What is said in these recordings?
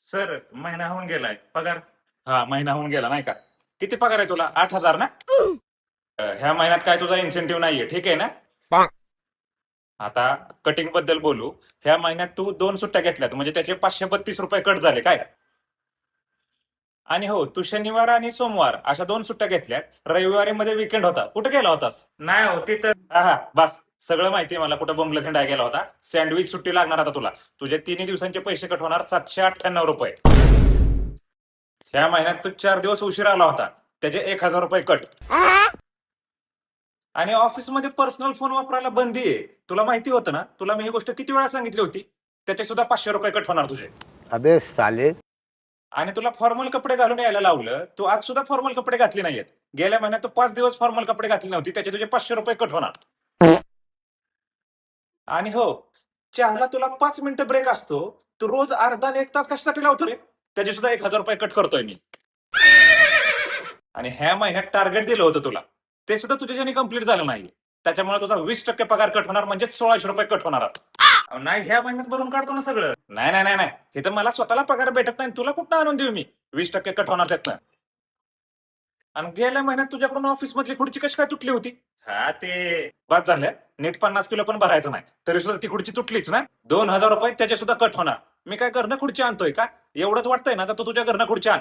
Sir महिना होऊन गेलाय पगार. हा महिना होऊन गेला नाही का. किती पगार आहे तुला? 8,000 ना. ह्या महिन्यात काय तुझा इन्सेंटिव्ह नाहीये, ठीक आहे ना. आता कटिंग बद्दल बोलू. ह्या महिन्यात तू 2 सुट्ट्या घेतल्यात म्हणजे त्याचे 532 रुपये कट झाले काय. आणि हो, तू शनिवार आणि सोमवार अशा 2 सुट्ट्या घेतल्यात. रविवारी मध्ये विकेंड होता, कुठे गेला होतास? नाही हो तिथं. हा बस, सगळं माहिती आहे मला कुठं बोंबलं थंडाय गेला होता. सँडविच सुट्टी लागणार आता तुला. तुझे 3 दिवसांचे पैसे कट होणार 798 रुपये. ह्या महिन्यात तू 4 दिवस उशीर आला होता, त्याचे 1,000 रुपये कट. आणि ऑफिसमध्ये पर्सनल फोन वापरायला बंदी आहे. तुला माहिती होतं ना. तुला मी ही गोष्ट किती वेळा सांगितली होती. त्याचे सुद्धा 500 रुपये कट होणार तुझे. अबे साले. आणि तुला फॉर्मल कपडे घालून यायला लावलं, तू आज सुद्धा फॉर्मल कपडे घातले नाहीयेत. गेल्या महिन्यात तू 5 दिवस फॉर्मल कपडे घातले नव्हती, त्याचे तुझे 500 रुपये कट होणार. आणि हो, चहाला तुला 5 मिनिटं ब्रेक असतो. तू रोज अर्धा आणि 1 तास कशासाठी लावतो रे? त्याचे सुद्धा 1,000 रुपये कट करतोय मी. आणि ह्या महिन्यात टार्गेट दिलं होतं तुला, ते सुद्धा तुझ्याच्याने कम्प्लीट झालं नाही. त्याच्यामुळे तुझा 20% पगार कट होणार म्हणजे 1,600 रुपये कट होणार. नाही, ह्या महिन्यात भरून काढतो ना सगळं. नाही नाही नाही नाही, हे तर मला स्वतःला पगार भेटत नाही, तुला कुठं आणून देऊ मी. 20% कट होणार त्यातनं. आणि गेल्या महिन्यात तुझ्याकडून ऑफिस मधली खुर्ची कशी काय तुटली होती? हा ते बस झालं. नीट 50 किलो पण भरायचं नाही, तरी सुद्धा ती खुर्ची तुटलीच ना. 2,000 रुपये त्याचे सुद्धा कट होणार. मी काय घरनं खुर्ची आणतोय का? एवढंच वाटतंय ना, तर तू तुझ्या घरनं खुर्ची आण.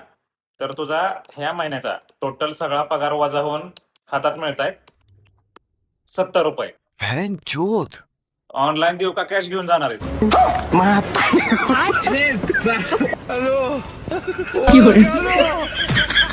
तर तुझा ह्या महिन्याचा टोटल सगळा पगार वजा होऊन हातात मिळतायत 70 रुपये. ऑनलाईन देऊ का कॅश घेऊन जाणार आहेस?有人。